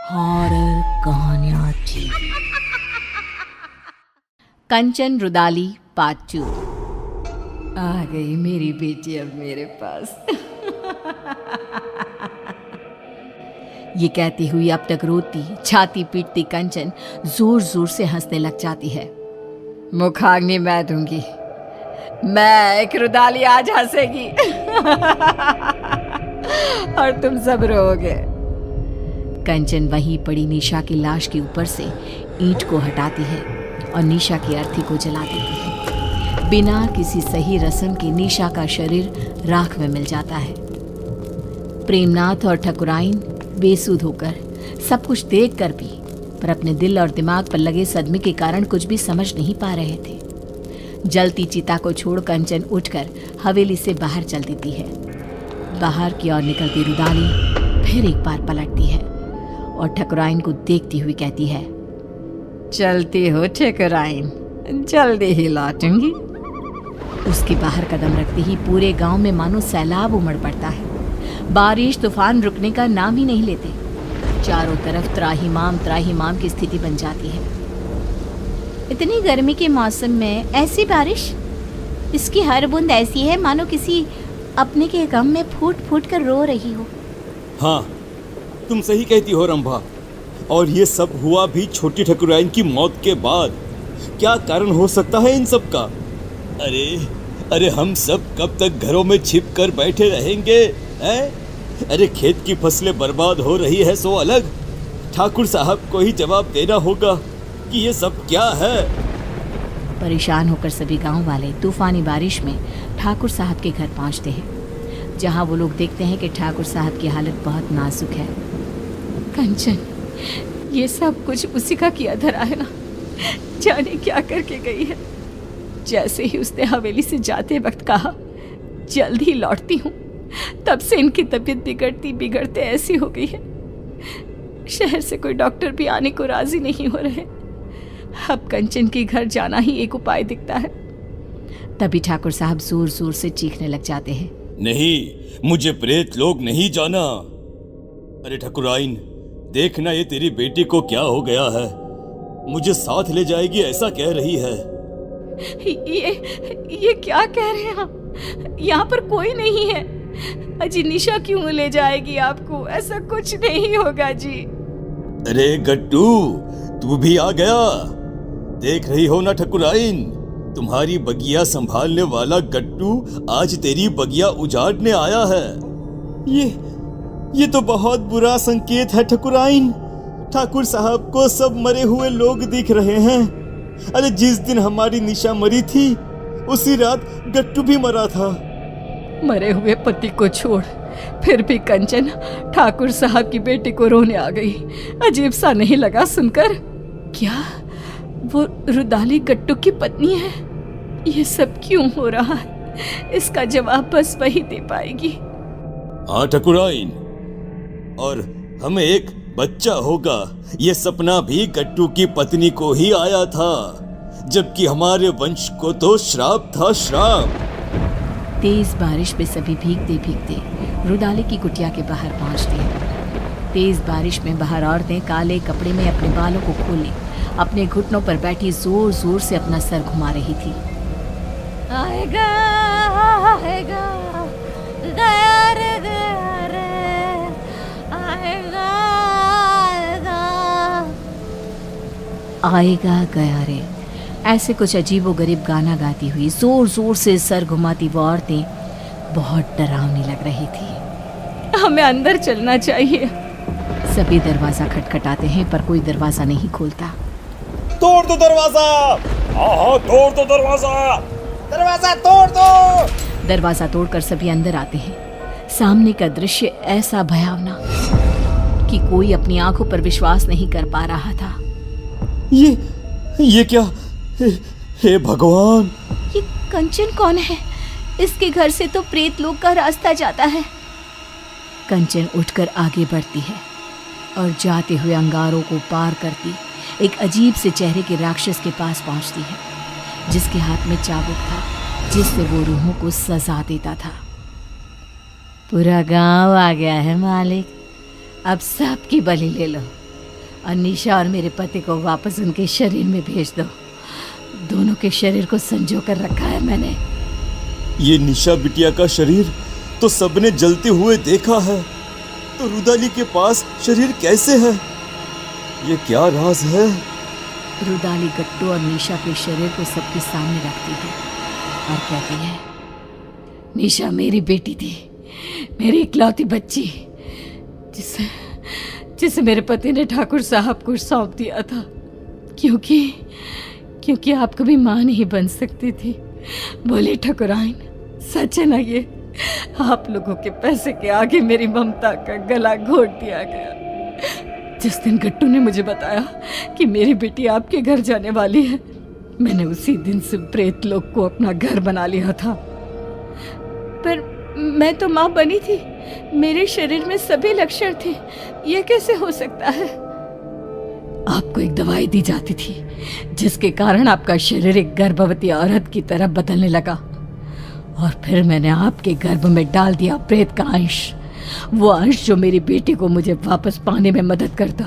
Horror कहानियाँ TV. कंचन rudali part 2। आ गई मेरी बेटी अब मेरे पास। ये कहती हुई अब तक रोती छाती पीटती कंचन जोर जोर से हंसने लग जाती है। मुखाग्नि मैं दूंगी, मैं एक रुदाली आज हंसेगी। और तुम सब रोओगे। कंचन वहीं पड़ी निशा की लाश के ऊपर से ईंट को हटाती है और निशा की अर्थी को जला देती है। बिना किसी सही रस्म के निशा का शरीर राख में मिल जाता है। प्रेमनाथ और ठकुराइन बेसुध होकर सब कुछ देख कर भी पर अपने दिल और दिमाग पर लगे सदमे के कारण कुछ भी समझ नहीं पा रहे थे। जलती चिता को छोड़ कंचन उठकर हवेली से बाहर चल देती है। बाहर की ओर निकलती रुदाली फिर एक बार पलटती है और ठकुराइन को देखती हुई कहती है, चलती हो ठकुराइन, जल्दी ही लौटूंगी। उसके बाहर कदम रखते ही पूरे गांव में मानो सैलाब उमड़ पड़ता है। बारिश तूफान रुकने का नाम ही नहीं लेते। चारों तरफ त्राहिमाम की स्थिति बन जाती है। इतनी गर्मी के मौसम में ऐसी बारिश, इसकी हर बूंद ऐसी है मानो किसी अपने के गम में फूट फूट कर रो रही हो। हाँ, तुम सही कहती हो रंभा। और ये सब हुआ भी छोटी ठकुराइन की मौत के बाद। क्या कारण हो सकता है इन सब का? अरे हम सब कब तक घरों में छिप कर बैठे रहेंगे, हैं? अरे खेत की फसलें बर्बाद हो रही है सो अलग, ठाकुर साहब को ही जवाब देना होगा कि ये सब क्या है। परेशान होकर सभी गांव वाले तूफानी बारिश में ठाकुर साहब के घर पहुंचते हैं, जहां वो लोग देखते हैं कि ठाकुर साहब की हालत बहुत नाजुक है। कंचन, ये सब कुछ उसी का किया धरा है ना, जाने क्या करके गई है। जैसे ही उसने हवेली से जाते वक्त कहा जल्द ही लौटती हूँ, तब से इनकी तबीयत बिगड़ते ऐसी हो गई है। शहर से कोई डॉक्टर भी आने को राजी नहीं हो रहे। अब कंचन के घर जाना ही एक उपाय दिखता है। तभी ठाकुर साहब जोर जोर से चीखने लग जाते हैं, नहीं, मुझे प्रेत लोग नहीं जाना। अरे ठकुराइन, देखना ये तेरी बेटी को क्या हो गया है। मुझे साथ ले जाएगी ऐसा कह रही है। ये क्या कह रहे हैं आप? यहाँ पर कोई नहीं है। अजी निशा क्यों ले जाएगी आपको? ऐसा कुछ नहीं होगा जी। अरे गट्टू, तू भी आ गया। देख रही हो ना ठकुराइन, तुम्हारी बगिया संभालने वाला गट्टू आज तेरी बगिया उजाड़ने आया है। ये तो बहुत बुरा संकेत है ठकुराइन। ठाकुर साहब को सब मरे हुए लोग दिख रहे हैं। अरे जिस दिन हमारी निशा मरी थी उसी रात गट्टू भी मरा था। मरे हुए पति को छोड़ फिर भी कंचन ठाकुर साहब की बेटी को रोने आ गई। अजीब सा नहीं लगा सुनकर? क्या वो रुदाली गट्टू की पत्नी है? ये सब क्यों हो रहा है? इसका जवाब बस वही दे पाएगी। हाँ ठकुराइन, और हमें एक बच्चा होगा, ये सपना भी गट्टू की पत्नी को ही आया था, जबकि हमारे वंश को तो श्राप था, श्राप। तेज बारिश में सभी भीगते भीगते रुदाली की कुटिया के बाहर पहुंचते हैं। तेज बारिश में बाहर औरतें काले कपड़े में अपने बालों को खोले अपने घुटनों पर बैठी जोर जोर से अपना सर घुमा रही थी। आएगा आएगा गया रे गया रे, आएगा आएगा गया रे, ऐसे कुछ अजीबोगरीब गाना गाती हुई जोर जोर से सर घुमाती वो औरतें बहुत डरावनी लग रही थी। हमें अंदर चलना चाहिए। सभी दरवाजा खटखटाते हैं पर कोई दरवाजा नहीं खोलता। तोड़ दो दरवाजा। हाँ, तोड़ दो दरवाजा। दरवाजा तोड़ दो। दरवाजा तोड़कर सभी अंदर आते हैं। सामने का दृश्य ऐसा भयावना कि कोई अपनी आंखों पर विश्वास नहीं कर पा रहा था। ये क्या? हे भगवान, ये कंचन कौन है? इसके घर से तो प्रेत लोक का रास्ता जाता है। कंचन उठकर आगे बढ़ती है और जाते हुए अंगारों को पार करती एक अजीब से चेहरे के राक्षस के पास पहुंचती है, जिसके हाथ में चाबुक था, जिससे वो रूहों को सजा देता था। पूरा गांव आ गया है मालिक, अब सबकी बलि ले लो। और निशा और मेरे पति को वापस उनके शरीर में भेज दो। दोनों के शरीर को संजो कर रखा है मैंने। ये निशा बिटिया का शरीर तो सबने जलते हुए देखा है, तो रुदाली के पास शरीर कैसे है? ये क्या राज है? रुदाली गट्टू और निशा के शरीर को सबके सामने रखती है और कहती है, निशा मेरी बेटी थी, मेरी इकलौती बच्ची, जिसे मेरे पति ने ठाकुर साहब को सौंप दिया था, क्योंकि आप कभी मां नहीं बन सकती थी। बोले ठकुराइन, सच है ना ये? आप लोगों के पैसे के आगे मेरी ममता का गला घोट दिया गया। जिस दिन गट्टू ने मुझे बताया कि मेरी बेटी आपके घर जाने वाली है, मैंने उसी दिन से प्रेत लोक को अपना घर बना लिया था। पर मैं तो मां बनी थी, मेरे शरीर में सभी लक्षण थे, ये कैसे हो सकता है? आपको एक दवाई दी जाती थी जिसके कारण आपका शरीर एक गर्भवती औरत की तरह बदलने लगा, और फिर मैंने आपके गर्भ में डाल दिया प्रेत का अंश, वो अंश जो मेरी बेटी को मुझे वापस पाने में मदद करता।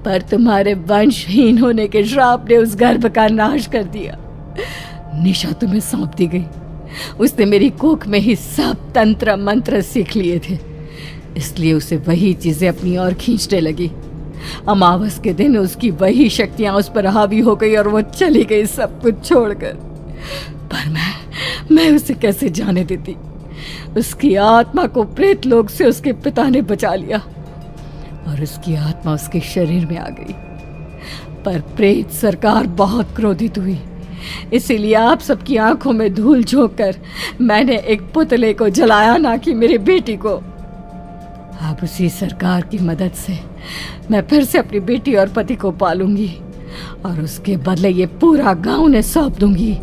पर तुम्हारे वंशहीन होने के श्राप ने उस गर्भ का नाश कर दिया। निशा तुम्हें सौंप दी गई, उसने मेरी कोख में ही सब तंत्र मंत्र सीख लिए थे, इसलिए उसे वही चीजें अपनी ओर खींचने लगी। अमावस के दिन उसकी वही शक्तियां उस पर हावी हो गई और वो चली गई सब कुछ छोड़कर। पर मैं उसे कैसे जाने देती? उसकी आत्मा को प्रेत लोक से उसके पिता ने बचा लिया और उसकी आत्मा उसके शरीर में आ गई। पर प्रेत सरकार बहुत क्रोधित हुई, इसीलिए आप सबकी आंखों में धूल झोंक कर मैंने एक पुतले को जलाया, ना कि मेरी बेटी को। अब उसी सरकार की मदद से मैं फिर से अपनी बेटी और पति को पालूंगी और उसके बदले ये पूरा गांव ने सौंप दूंगी।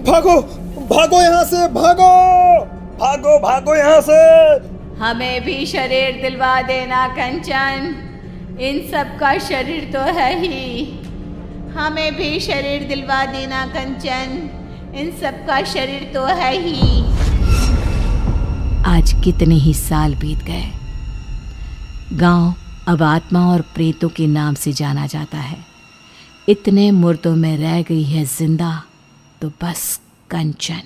भागो भागो यहाँ से, भागो भागो भागो यहाँ से। हमें भी शरीर दिलवा देना कंचन, इन सब का शरीर तो है ही। हमें भी शरीर दिलवा देना कंचन, इन सब का शरीर तो है ही। आज कितने ही साल बीत गए, गांव अब आत्मा और प्रेतों के नाम से जाना जाता है। इतने मुर्दों में रह गई है जिंदा तो बस कंचन।